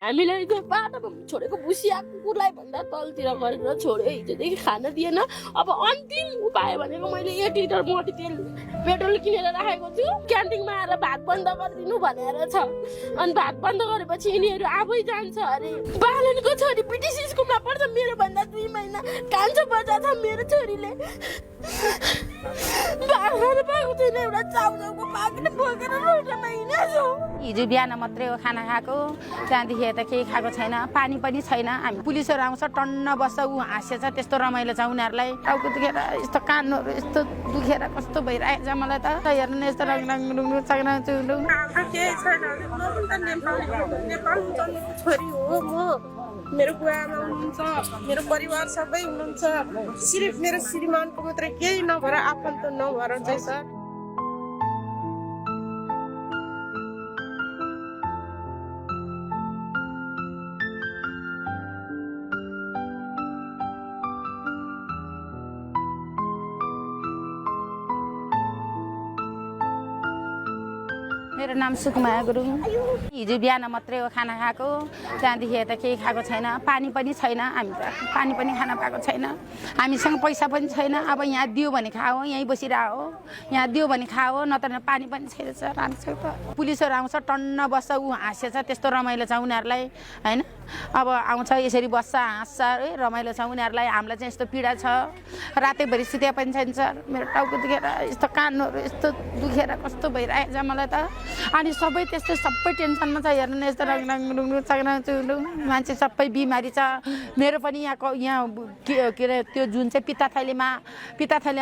हामीलाई त्यो बाटोमा छोडेको भुसिया कुकुरलाई भन्दा तलतिर गरेर छोड्यो। हिजोदेखि खाना दिएन। अब अन्तिम उपाय भनेको मैले 1 लिटर मोटी तेल पेट्रोल किनेर राखेको छु। क्यान्टिनमा आएर भात बन्द गरिदिनु भनेर छ। अनि भात बन्द गरेपछि यिनीहरू आफै जान्छ अरे। बालनको छोरी ब्रिटिस स्कुलमा पढ्छ, मेरो भन्दा 2 महिना कान्छो बच्चा छ मेरो छोरीले। बाख्राले पाएको छैन, एउटा चाउचाउको पाकेट बोकेर रोडमा हिँडेछु। हिजो बिहान मात्रै हो खाना खाएको, त्यहाँदेखि यता केही खाएको छैन, पानी पनि छैन। हामी पुलिसहरू आउँछ, टन्न बस्छ, ऊ हाँसेछ, त्यस्तो रमाइलो छ उनीहरूलाई। टाउको दुखेर यस्तो कानहरू यस्तो दुखेर कस्तो भइरहेको छ मलाई त। हेर्नु यस्तो रङरङ रुङरु चग्ना चुलु। हाम्रो केही छैन, म पनि त नेपाल जन्मेको छोरी हो। म मेरो बुवा आमा हुनुहुन्छ, मेरो परिवार सबै हुनुहुन्छ। सिर्फ मेरो श्रीमानको मात्रै केही नभएर आफन्त नभएर चाहिँ सर। मेरो नाम सुकुमाया गुरुङ। हिजो बिहान मात्रै हो खाना खाएको, त्यहाँदेखि यता केही खाएको छैन, पानी पनि छैन। हामी त पानी पनि खान पाएको छैन। हामीसँग पैसा पनि छैन। अब यहाँ दियो भने खाओ, यहीँ बसिरहो, यहाँ दियो भने खाओ, नत्र पानी पनि छैन सर। हामीसँग त पुलिसहरू आउँछ, टन्न बस्छ, ऊ हाँसेछ, त्यस्तो रमाइलो छ उनीहरूलाई होइन। अब आउँछ यसरी बस्छ, हाँस्छ, रमाइलो छ उनीहरूलाई। हामीलाई चाहिँ यस्तो पीडा छ, रातैभरि सुत्या पनि छैन सर। मेरो टाउको दुखेर यस्तो कानहरू यस्तो दुखेर कस्तो भइरहेको छ मलाई त। अनि सबै त्यस्तो सबै टेन्सनमा छ। हेर्नु न यस्तो रङरङ रुङरु चग्ना चुलु, मान्छे सबै बिमारी छ। मेरो पनि यहाँ के अरे त्यो जुन चाहिँ पित्ताथैलीमा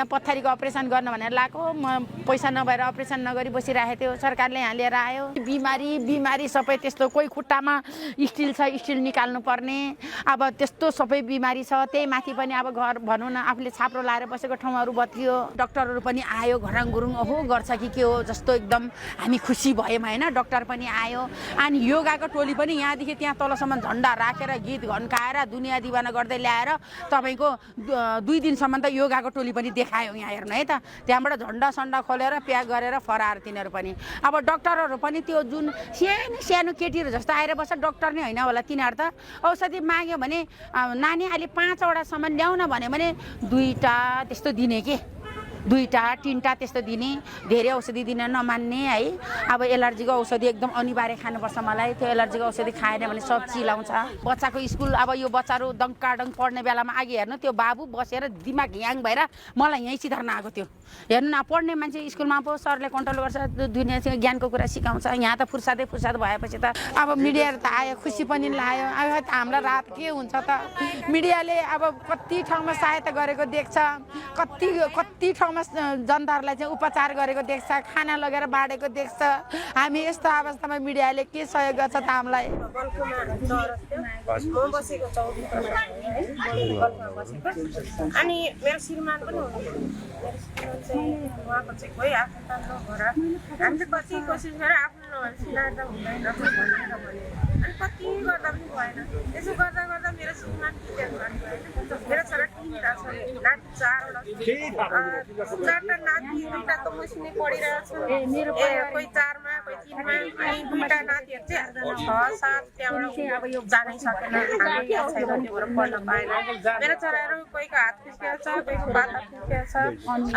पत्थरीको अपरेसन गर्न भनेर लगाएको, म पैसा नभएर अपरेसन नगरी बसिरहेको थियो। सरकारले यहाँ लिएर आयो। बिमारी सबै त्यस्तो, कोही खुट्टामा स्टिल छ, स्टिल निकाल्नु पर्ने, अब त्यस्तो सबै बिमारी छ। त्यही माथि पनि अब घर भनौँ न आफूले छाप्रो लाएर बसेको ठाउँहरू बत्रियो। डक्टरहरू पनि आयो, घरङ गुरुङ ओहो गर्छ कि के हो जस्तो एकदम हामी खुसी भयौँ होइन। डक्टर पनि आयो। अनि योगाको टोली पनि यहाँदेखि त्यहाँ तलसम्म झन्डा राखेर गीत घन्काएर दुनियाँ दिवाना गर्दै ल्याएर तपाईँको 2 दिनसम्म त योगाको टोली पनि देखायो यहाँ। हेर्नु है त, त्यहाँबाट झन्डा सन्डा खोलेर प्याक गरेर फराएर तिनीहरू पनि। अब डक्टरहरू पनि त्यो जुन सानो केटीहरू जस्तो आएर बस्छ, डक्टर नै होइन होला तिनीहरू त। औषधि माग्यो भने नानी अहिले 5 वटासम्म ल्याउन भन्यो भने 2टा त्यस्तो दिने के, 2टा 3टा त्यस्तो दिने। धेरै औषधि दिन नमान्ने है। अब एलर्जीको औषधि एकदम अनिवार्य खानुपर्छ मलाई। त्यो एलर्जीको औषधि खाएन भने सब चिलाउँछ। बच्चाको स्कुल अब यो बच्चाहरू डङ्काडङ्क पढ्ने बेलामा अघि हेर्नु, त्यो बाबु बसेर दिमाग ह्याङ भएर मलाई यहीँ सिधार्न आएको थियो। हेर्नु न, पढ्ने मान्छे स्कुलमा पो सरले कन्ट्रोल गर्छ, दुनियाँसँग ज्ञानको कुरा सिकाउँछ। यहाँ त फुर्सद भएपछि त अब मिडियाहरू त आयो, खुसी पनि लाग्यो। अब हामीलाई रात के हुन्छ त, मिडियाले अब कति ठाउँमा सहायता गरेको देख्छ, कति ठाउँमा जनताहरूलाई चाहिँ उपचार गरेको देख्छ, खाना लगेर बाँडेको देख्छ। हामी यस्तो अवस्थामा मिडियाले के सहयोग गर्छ त हामीलाई। अनि मेरो श्रीमान पनि उहाँको चाहिँ कोही आफन्त नभएर हामीले कति कोसिस गरेर आफ्नो नभएर सिनाएर हुँदैन भनेर भने, अनि कति गर्दा पनि भएन। यसो गर्दा गर्दा मेरो श्रीमान मेरो छोरा 3टा छ, नाति 4टा नाति, 2टा त मसिनै पढिरहेको छ। कोही 4मा कोही 3मा, अनि 2टा नातिहरू चाहिँ 6-7 त्यहाँबाट जानै सकेन। हामी छैन त्योबाट पढ्न पाएन। मेरो छोराहरू कोहीको हात खुस्किएको छ, कोहीको बाटा खुस्किएको छ।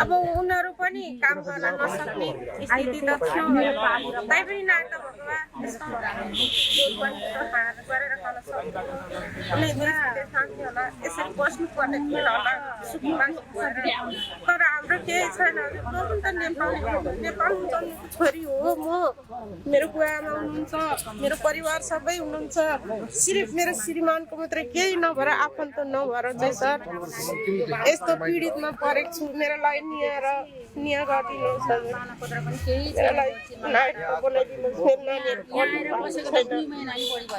अब उनीहरू पनि काम गर्न नसक्ने स्थिति त थियो। तैपनि नाग्दा भएको भए खाना गरेर खान सक्थ्यो शान्ति होला। यसरी बस्नु पर्ने थिएन होला सुखमा। तर हाम्रो केही छैन, म पनि त नेपाल जन्मेको छोरी हो। म मेरो बुवा आमा हुनुहुन्छ, मेरो परिवार सबै हुनुहुन्छ। सिर्फ मेरो श्रीमानको मात्रै केही नभएर आफन्त नभएर चाहिँ सर यस्तो पीडितमा परेको छु। मेरो लागि निया गरिदिनुहोस् हजुर।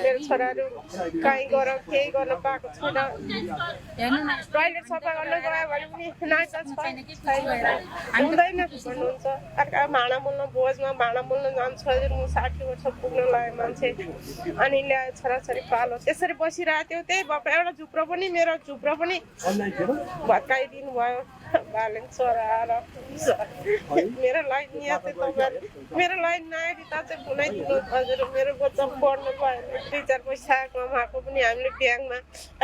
मेरो छोराहरू कहीँ गएर केही गर्न पाएको छैन। टोइलेट सफा गर्न गयो भने पनि नाच्छ हुँदैन भन्नुहुन्छ। अर्का भाँडा मोल्न भोजमा भाँडा मोल्न जान्छ, म 60 वर्ष पुग्न लाग्यो मान्छे। अनि ल्यायो छोराछोरी पालो, त्यसरी बसिरहेको थियो। त्यही भएको एउटा झुप्रो पनि, मेरो झुप्रो पनि भत्काइदिनु भयो। बालन छोरा र मेरो लाइन यहाँ चाहिँ तपाईहरु मेरो लाइन नागरिकता चाहिँ बनाइदिनु हजुर मेरो बच्चा पढ्नु भएन 2-4 पैसा कमाएको पनि हामीले ब्याङ्कमा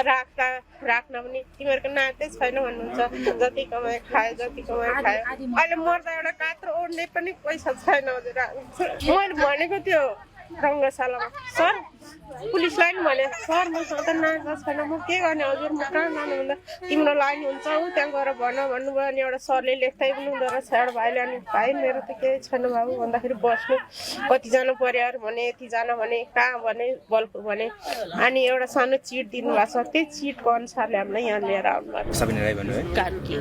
राख्न पनि तिमीहरूको नाते छैन भन्नुहुन्छ जति कमाए खायो जति कमाए खायो अहिले मर्दा एउटा कात्रो ओड्ने पनि पैसा छैन हजुर मैले भनेको त्यो रङ्गशालामा सर पुलिसलाई नि भने सर मसँग त नाता छैन म के गर्ने हजुर म कहाँ जानु भन्दा तिम्रो लाइन हुन्छ ऊ त्यहाँ गएर भन्नुभयो अनि एउटा सरले लेख्दै पनि हुँदो रहेछ एउटा भाइले अनि भाइ मेरो त केही छैन बाबु भन्दाखेरि बस्नु कतिजना परिवार भने यतिजना भने कहाँ भने बल्खु भने अनि एउटा सानो चिट दिनुभएको छ त्यही चिटको अनुसारले हामीलाई यहाँ लिएर आउनुभएको सबिना राई भन्नुभयो कार्की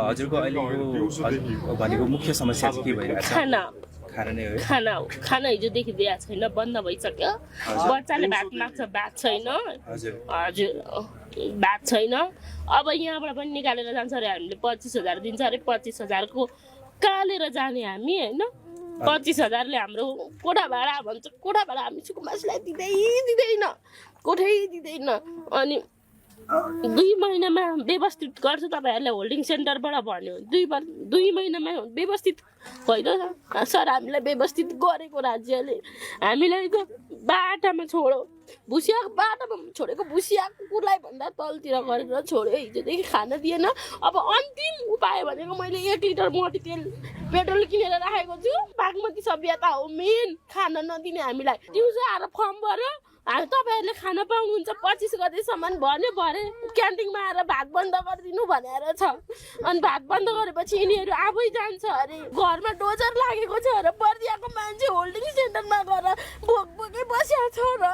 हजुरको अहिलेको भनेको मुख्य समस्या चाहिँ के भइरहेको छ खाना हिजोदेखि दिएको छैन बन्द भइसक्यो बच्चाले भात माग्छ भात छैन हजुर भात छैन अब यहाँबाट पनि निकालेर जान्छ अरे हामीले 25,000 दिन्छ अरे 25,000 को कहाँ लिएर जाने हामी होइन 25,000ले हाम्रो कोठा भाडा भन्छ कोठा भाडा हामी सुकुमासलाई दिँदैन कोठै दिँदैन अनि 2 महिनामा व्यवस्थित गर्छु तपाईँहरूले होल्डिङ सेन्टरबाट भन्यो 2 महिनामा व्यवस्थित होइन सर हामीलाई व्यवस्थित गरेको राज्यले हामीलाई त बाटामा छोड्यो भुसिया बाटामा छोडेको भुसिया कुकुरलाई भन्दा तलतिर गरेर छोड्यो हिजोदेखि खाना दिएन अब अन्तिम उपाय भनेको मैले 1 लिटर मोटी तेल पेट्रोल किनेर राखेको छु बागमती सभ्यता हो मेन खाना नदिने हामीलाई दिउँसो आएर फर्म भर्यो तपाईँहरूले खाना पाउनुहुन्छ 25 गतेसम्म भन्यो भरे क्यान्टिनमा आएर भात बन्द गरिदिनु भनेर छ अनि भात बन्द गरेपछि यिनीहरू आफै जान्छ अरे घरमा डोजर लागेको छ र बर्दियाको मान्छे होल्डिङ सेन्टरमा गएर भोकै बसेको छ र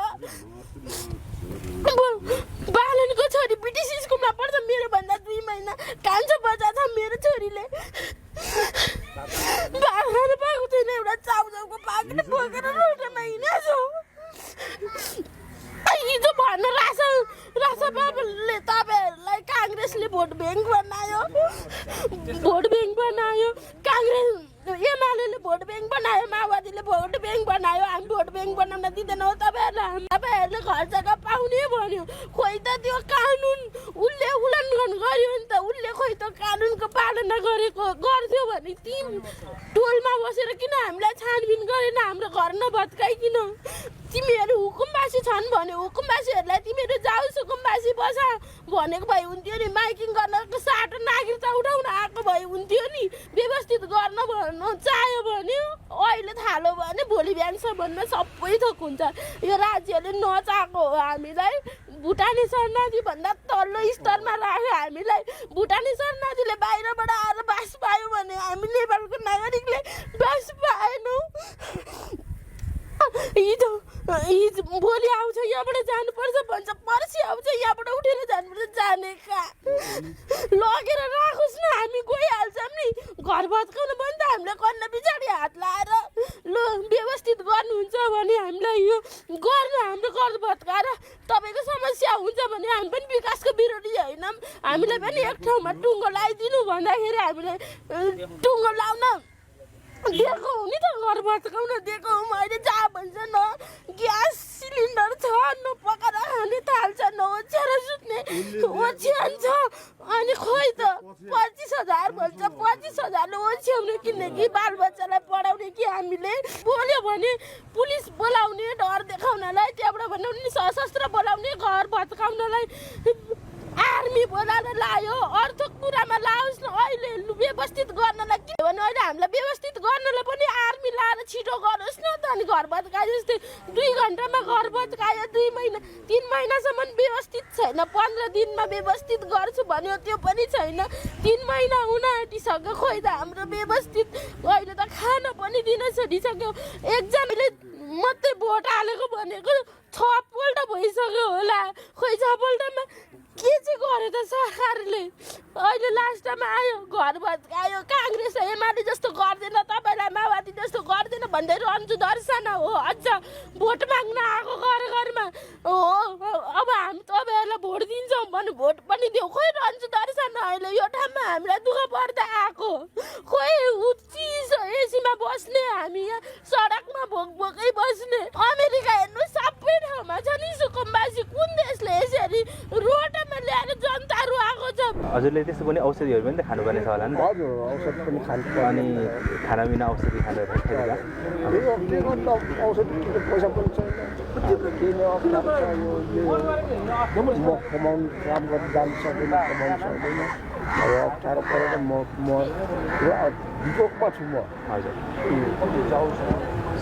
बालनको छोरी ब्रिटिस स्कुलमा पढ्छ मेरो भन्दा 2 महिना कान्छो बच्चा छ मेरो छोरीले भात पाएको छैन एउटा चाउचाउको पाकेट बोकेर रोडमा हिँडेको हिजो भन्न रासा बाबुले तपाईँहरूलाई काङ्ग्रेसले भोट ब्याङ्क बनायो काङ्ग्रेस एमाले भोट ब्याङ्क बनायो माओवादीले भोट ब्याङ्क बनायो हामी भोट ब्याङ्क बनाउन दिँदैनौँ तपाईँहरूले घर जग्गा पाउने भन्यो खोइ त त्यो कानुन उसले उल्लङ्घन गर्यो नि त उसले खोइ त कानुनको पालना गर्थ्यो भने ती टोलमा बसेर किन हामीलाई छानबिन गरेन हाम्रो घर नभत्काइकिन तिमीहरू हुकुमबासी छन् भन्यो हुकुमबासीहरूलाई तिमीहरू जाओस् हुकुमबासी बस भनेको भए हुन्थ्यो नि माइकिङ गर्नको साटो नागरिकता उठाउन आएको भए हुन्थ्यो नि व्यवस्थित गर्न भन्नु चाह्यो भने अहिले थाल्यो भने भोलि बिहानसम्ममा सबै थोक हुन्छ यो राज्यले नचाहेको हो हामीलाई भुटानी शरणार्थी भन्दा तल्लो स्तरमा राख्यो हामीलाई भुटानी शरणार्थीले बाहिरबाट आएर बास पायो भने हामी नेपालको नागरिकले बास पाएनौँ हिजो भोलि आउँछ यहाँबाट जानुपर्छ भन्छ पर्सि आउँछ यहाँबाट उठेर जानुपर्छ जाने कहाँ लगेर राखोस् न हामी गइहाल्छौँ नि घर भत्काउनु पनि त हामीलाई कन्न पछाडि हात लाएर ल व्यवस्थित गर्नुहुन्छ भने हामीलाई यो गर्नु हाम्रो घर भत्काएर तपाईँको समस्या हुन्छ भने हामी पनि विकासको विरोधी होइनौँ हामीलाई पनि एक ठाउँमा टुङ्गो लगाइदिनु भन्दाखेरि हामीलाई टुङ्गो लाउन दिएको हो नि त घर भत्काउन दिएको हो मैले जहाँ भन्छ न ग्यास सिलिन्डर छ न पकाएर खाने थाल छ न ओछ्याएर सुत्ने ओछ्यान छ अनि खोइ त 25,000 भन्छ 25,000ले ओछ्याउने किनकि बालबच्चालाई पढाउने कि हामीले बोल्यो भने पुलिस बोलाउने डर देखाउनलाई त्यहाँबाट भन्नु नि सशस्त्र बोलाउने घर भत्काउनलाई आर्मी बोलाएर लायो अर्थ कुरामा लाओस् न अहिले व्यवस्थित गर्नलाई के भने अहिले हामीलाई व्यवस्थित गर्नलाई पनि आर्मी लाएर छिटो गरोस् न त अनि घर भत्कायो जस्तै 2 घन्टामा घर भत्कायो 2 महिना 3 महिनासम्म व्यवस्थित छैन 15 दिनमा व्यवस्थित गर्छु भन्यो त्यो पनि छैन 3 महिना हुन आँटिसक्यो खोइ त हाम्रो व्यवस्थित अहिले त खाना पनि दिन छोडिसक्यो एकजनाले मात्रै भोट हालेको भनेको 6 पल्ट भइसक्यो होला खोइ 6 पल्टमा के चाहिँ गर्यो त सरकारले अहिले लास्टमा आयो घर भत्कायो काङ्ग्रेस एमाले जस्तो गर्दैन तपाईँलाई माओवादी जस्तो गर्दैन भन्दै रन्जु दर्शन हो अझ भोट माग्न आएको घरमा हो अब हामी तपाईँहरूलाई भोट दिन्छौँ भने भोट पनि देऊ खोइ रन्जु दर्शन अहिले यो ठाउँमा हामीलाई दुःख पर्दा आएको खोइ चिसो एसीमा बस्ने हामी यहाँ सडकमा भोकै बस्ने अमेरिका हेर्नु सबै ठाउँमा छ नि सुकुम्बासी कुन देशले यसरी रोडमा ल्याएर जनताहरू आएको छ हजुरले त्यसो पनि औषधिहरू पनि त खानुपर्ने छ होला नि हजुर औषध पनि खानुपर्छ अनि खानापिना औषधि खाँदा खाइदिँदा औषधि पैसा पनि छैन केही न अप्ठ्यारो छ यो म कमाउनु काम गर्नु जानु सक्दैन कमाउनु सक्दैन अब अप्ठ्यारो परेर म विकोपमा छु म हजुर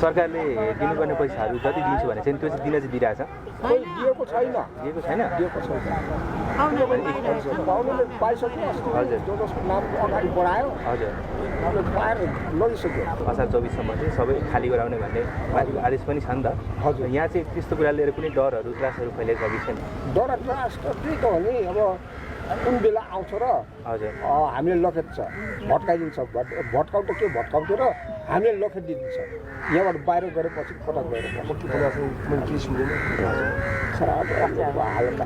सरकारले दिनुपर्ने पैसाहरू जति दिन्छु भने चाहिँ त्यो चाहिँ दिन चाहिँ दिइरहेछ दिएको छैन दिएको छैन पाउनेले पाइसक्यो हजुर जो जसको नाम अगाडि बढायो हजुर पाएर लगिसक्यो असार 24 सम्म चाहिँ सबै खाली गराउने भन्ने माथिको आदेश पनि छ नि त हजुर यहाँ चाहिँ त्यस्तो कुरा लिएर कुनै डरहरू त्रासहरू फैलिएको कि छैन डर त्रास त त्यही त हो नि अब कुन बेला आउँछ र हजुर हामीले लखेट्छ भट्काइदिन्छ भट्काउ त के भट्काउँथ्यो र हामीले लखेटिदिन्छ यहाँबाट बाहिर गरेपछि कता गएर मैले केही सुन्दैन खराब हालत